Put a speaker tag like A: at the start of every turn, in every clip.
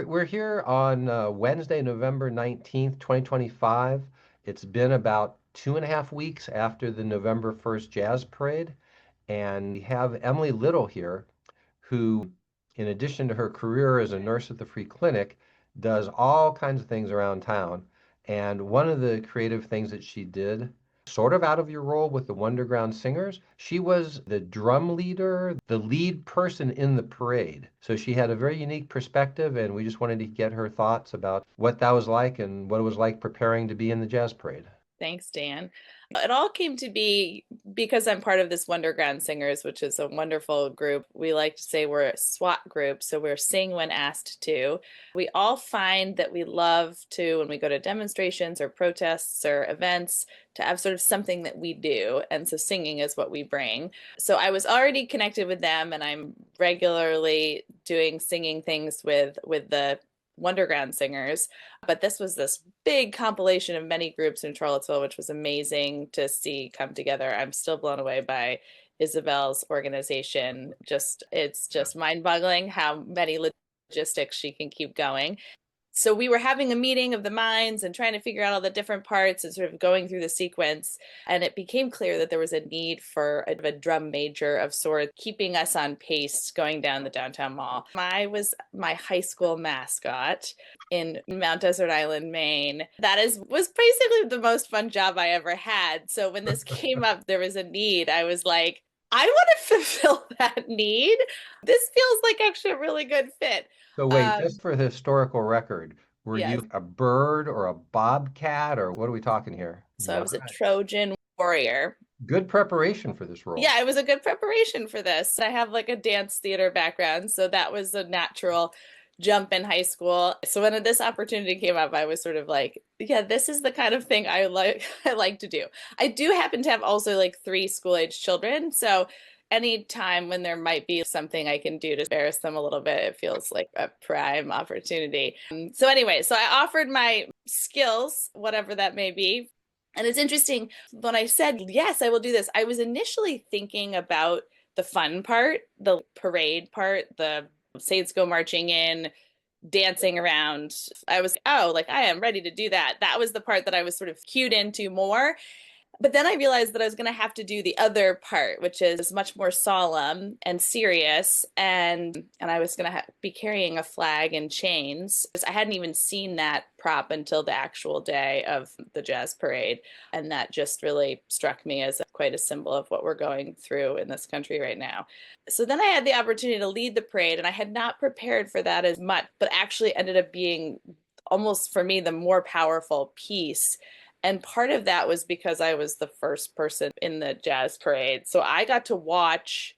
A: We're here on Wednesday, November 19th, 2025. It's been about 2.5 weeks after the November 1st Jazz Parade, and we have Emily Little here, who, in addition to her career as a nurse at the Free Clinic, does all kinds of things around town. And one of the creative things that she did, sort of out of your role with the Wonderground Singers, she was the drum leader, the lead person in the parade. So she had a very unique perspective, and we just wanted to get her thoughts about what that was like and what it was like preparing to be in the jazz parade.
B: Thanks, Dan. It all came to be because I'm part of this Wonderground Singers, which is a wonderful group. We like to say we're a SWAT group, so we're sing when asked to. We all find that we love to, when we go to demonstrations or protests or events, to have sort of something that we do. And so singing is what we bring. So I was already connected with them, and I'm regularly doing singing things with the Wonderground Singers. But this was this big compilation of many groups in Charlottesville, which was amazing to see come together. I'm still blown away by Isabel's organization. It's just mind-boggling how many logistics she can keep going. So we were having a meeting of the minds and trying to figure out all the different parts and sort of going through the sequence. And it became clear that there was a need for a drum major of sorts, keeping us on pace going down the downtown mall. I was my high school mascot in Mount Desert Island, Maine. Was basically the most fun job I ever had. So when this came up, there was a need. I was like, I want to fulfill that need. This feels like actually a really good fit.
A: So wait, just for the historical record, were
B: Yes.
A: you a bird or a bobcat, or what are we talking here?
B: So I was a
A: Right.
B: Trojan warrior.
A: Good preparation for this role.
B: Yeah, it was a good preparation for this. I have like a dance theater background, so that was a natural jump in high school. So when this opportunity came up, I was sort of like, yeah, this is the kind of thing I like I like to do. I do happen to have also like three school-age children, so any time when there might be something I can do to embarrass them a little bit, it feels like a prime opportunity. So anyway, so I offered my skills, whatever that may be. And it's interesting, when I said, yes, I will do this, I was initially thinking about the fun part, the parade part, the Saints go marching in, dancing around. I was, oh, like I am ready to do that. That was the part that I was sort of cued into more. But then I realized that I was going to have to do the other part, which is much more solemn and serious, and I was going to be carrying a flag and chains. I hadn't even seen that prop until the actual day of the jazz parade, and that just really struck me as quite a symbol of what we're going through in this country right now. So then I had the opportunity to lead the parade, and I had not prepared for that as much, but actually ended up being almost for me the more powerful piece. And part of that was because I was the first person in the jazz parade. So I got to watch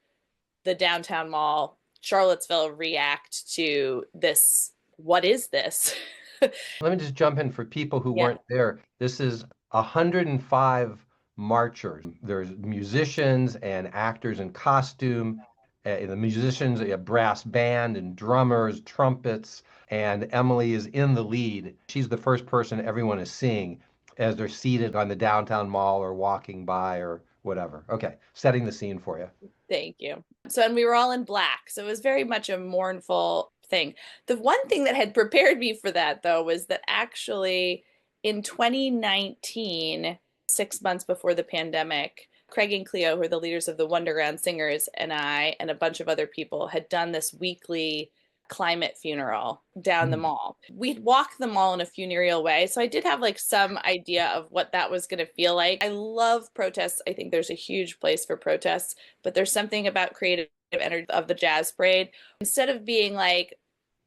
B: the downtown mall, Charlottesville, react to this. What is this?
A: Let me just jump in for people who
B: Yeah.
A: weren't there. This is 105 marchers. There's musicians and actors in costume. The musicians, a brass band and drummers, trumpets, and Emily is in the lead. She's the first person everyone is seeing as they're seated on the downtown mall or walking by or whatever. Okay, setting the scene for you.
B: Thank you. So, and we were all in black. So it was very much a mournful thing. The one thing that had prepared me for that, though, was that actually in 2019, 6 months before the pandemic, Craig and Cleo, who are the leaders of the Wonderground Singers, and I and a bunch of other people had done this weekly climate funeral down the
A: Hmm.
B: mall. We'd walk the mall in a funereal way. So I did have like some idea of what that was going to feel like. I love protests. I think there's a huge place for protests, but there's something about creative energy of the jazz parade. Instead of being like,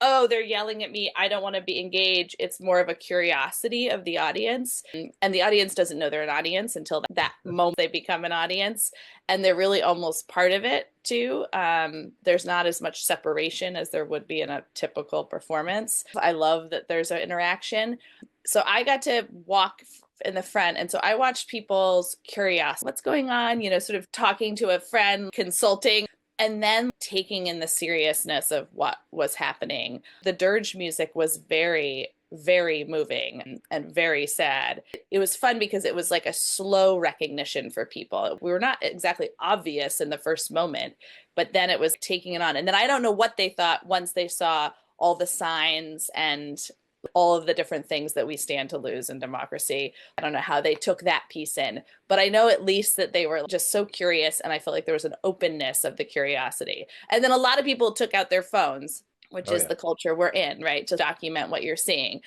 B: oh, they're yelling at me, I don't want to be engaged, it's more of a curiosity of the audience. And the audience doesn't know they're an audience until that moment they become an audience. And they're really almost part of it too. There's not as much separation as there would be in a typical performance. I love that there's an interaction. So I got to walk in the front. And so I watched people's curiosity. What's going on? You know, sort of talking to a friend, consulting, and then taking in the seriousness of what was happening. The dirge music was very, very moving and very sad. It was fun because it was like a slow recognition for people. We were not exactly obvious in the first moment, but then it was taking it on. And then I don't know what they thought once they saw all the signs and all of the different things that we stand to lose in democracy. I don't know how they took that piece in, but I know at least that they were just so curious, and I felt like there was an openness of the curiosity. And then a lot of people took out their phones, which
A: Oh
B: is
A: yeah.
B: the culture we're in, right? To document what you're seeing.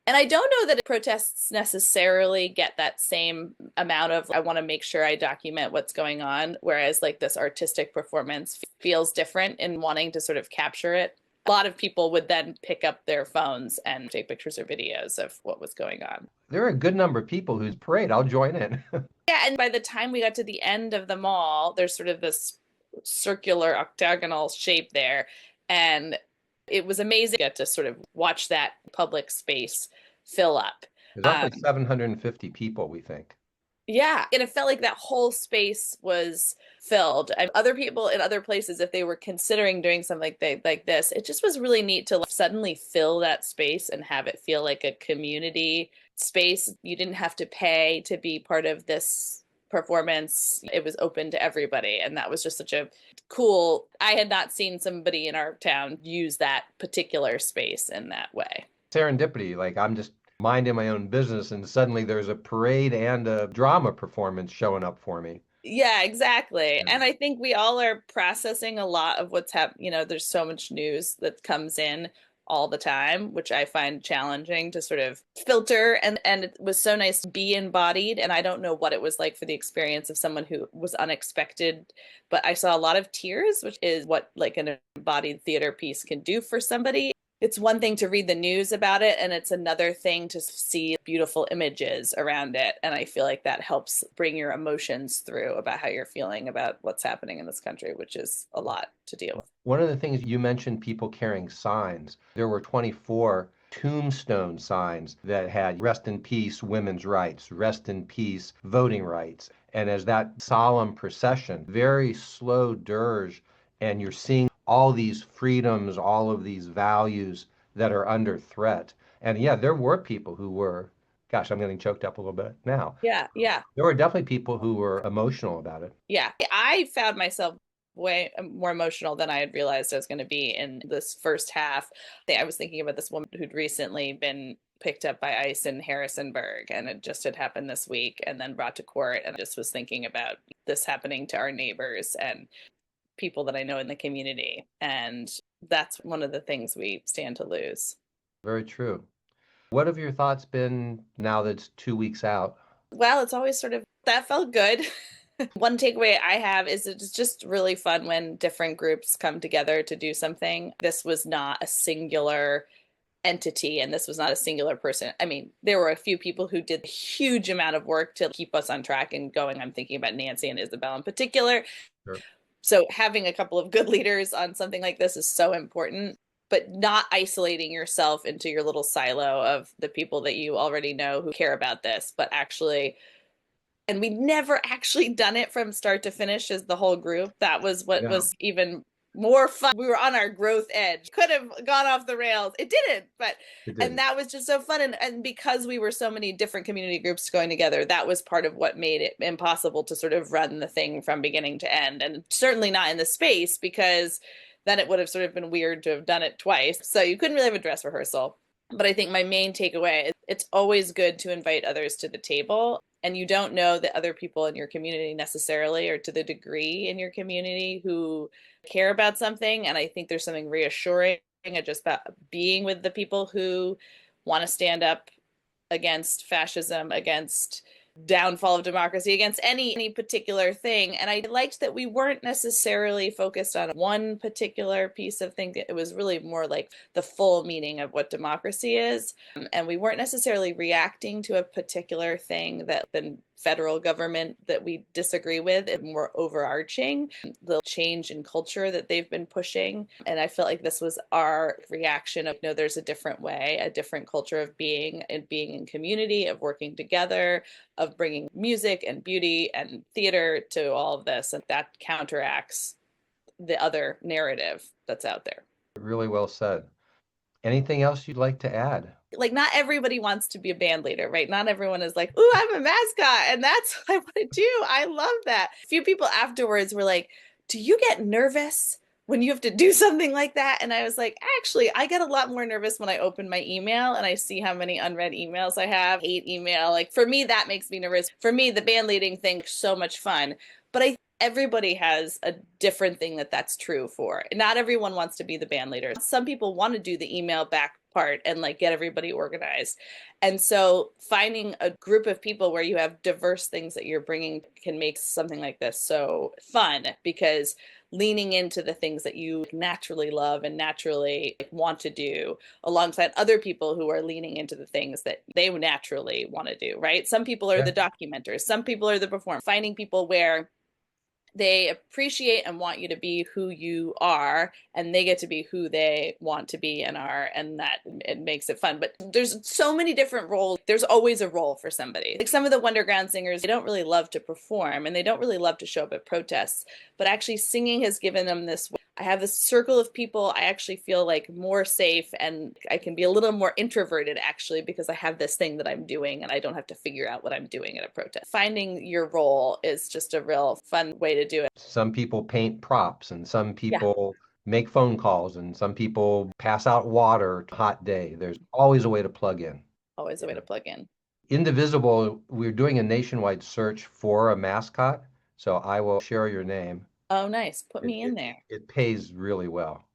B: And I don't know that protests necessarily get that same amount of, I want to make sure I document what's going on, whereas like this artistic performance feels different in wanting to sort of capture it. A lot of people would then pick up their phones and take pictures or videos of what was going on.
A: There are a good number of people whose parade. I'll join in.
B: Yeah, and by the time we got to the end of the mall, there's sort of this circular octagonal shape there. And it was amazing to get to sort of watch that public space fill up.
A: There's roughly 750 people, we think.
B: Yeah, and it felt like that whole space was filled. And other people in other places, if they were considering doing something like this, it just was really neat to suddenly fill that space and have it feel like a community space. You didn't have to pay to be part of this performance. It was open to everybody, and that was just such a cool. I had not seen somebody in our town use that particular space in that way.
A: Serendipity, like I'm just minding my own business and suddenly there's a parade and a drama performance showing up for me.
B: Yeah, exactly.
A: Yeah.
B: And I think we all are processing a lot of what's happening. There's so much news that comes in all the time, which I find challenging to sort of filter. And it was so nice to be embodied. And I don't know what it was like for the experience of someone who was unexpected, but I saw a lot of tears, which is what like an embodied theater piece can do for somebody. It's one thing to read the news about it, and it's another thing to see beautiful images around it. And I feel like that helps bring your emotions through about how you're feeling about what's happening in this country, which is a lot to deal with.
A: One of the things you mentioned, people carrying signs. There were 24 tombstone signs that had rest in peace, women's rights, rest in peace, voting rights. And as that solemn procession, very slow dirge, and you're seeing all these freedoms, all of these values that are under threat. And yeah, there were people who were, gosh, I'm getting choked up a little bit now.
B: Yeah, yeah,
A: There were definitely people who were emotional about it.
B: yeah. I found myself way more emotional than I had realized I was going to be in this first half. I was thinking about this woman who'd recently been picked up by ICE in Harrisonburg, and it just had happened this week and then brought to court. And I just was thinking about this happening to our neighbors and people that I know in the community. And that's one of the things we stand to lose.
A: Very true. What have your thoughts been now that it's 2 weeks out?
B: Well, it's always sort of that felt good. One takeaway I have is it's just really fun when different groups come together to do something. This was not a singular entity and this was not a singular person. I mean, there were a few people who did a huge amount of work to keep us on track and going. I'm thinking about Nancy and Isabel in particular.
A: Sure.
B: So having a couple of good leaders on something like this is so important, but not isolating yourself into your little silo of the people that you already know who care about this, but actually, and we never actually done it from start to finish as the whole group. That was what
A: Yeah,
B: was even more fun. We were on our growth edge. Could have gone off the rails. It didn't, but
A: it
B: and
A: did.
B: that was just so fun. And because we were so many different community groups going together, that was part of what made it impossible to sort of run the thing from beginning to end. And certainly not in the space, because then it would have sort of been weird to have done it twice. So you couldn't really have a dress rehearsal. But I think my main takeaway is it's always good to invite others to the table. And you don't know the other people in your community necessarily, or to the degree in your community who care about something. And I think there's something reassuring just about being with the people who want to stand up against fascism, against downfall of democracy, against any particular thing. And I liked that we weren't necessarily focused on one particular piece of thing. It was really more like the full meaning of what democracy is. And we weren't necessarily reacting to a particular thing that the federal government that we disagree with, and more overarching the change in culture that they've been pushing. And I felt like this was our reaction of, there's a different way, a different culture of being and being in community, of working together, of bringing music and beauty and theater to all of this. And that counteracts the other narrative that's out there.
A: Really well said. Anything else you'd like to add?
B: Like, not everybody wants to be a band leader, right? Not everyone is like, "Ooh, I'm a mascot and that's what I want to do." I love that. A few people afterwards were like, "Do you get nervous when you have to do something like that. And I was like, actually, I get a lot more nervous when I open my email and I see how many unread emails I have. I hate email. Like for me, that makes me nervous. For me, the band leading thing is so much fun. But I everybody has a different thing that's true for. Not everyone wants to be the band leader. Some people want to do the email back part and like get everybody organized. And so finding a group of people where you have diverse things that you're bringing can make something like this so fun, because leaning into the things that you naturally love and naturally want to do alongside other people who are leaning into the things that they naturally want to do, right? Some people are
A: Yeah.
B: the documenters, some people are the performers. Finding people where they appreciate and want you to be who you are, and they get to be who they want to be and are, and that it makes it fun. But there's so many different roles. There's always a role for somebody. Like some of the Wonderground singers, they don't really love to perform and they don't really love to show up at protests, but actually singing has given them this. I have this circle of people. I actually feel like more safe, and I can be a little more introverted actually, because I have this thing that I'm doing and I don't have to figure out what I'm doing at a protest. Finding your role is just a real fun way to do it.
A: Some people paint props, and some
B: Yeah,
A: people make phone calls, and some people pass out water on a hot day. There's always a way to plug in.
B: always a way to plug in.
A: Indivisible, we're doing a nationwide search for a mascot, so I will share your name.
B: Oh, nice. Put
A: It,
B: me in
A: it,
B: there.
A: it pays really well.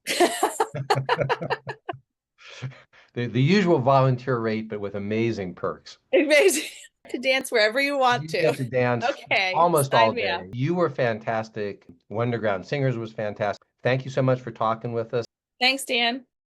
A: The usual volunteer rate, but with amazing perks.
B: Amazing. To dance wherever you want
A: You
B: to.
A: get to dance
B: Okay,
A: almost all
B: sign me up.
A: day. You were fantastic. Wonderground Singers was fantastic. Thank you so much for talking with us.
B: Thanks, Dan.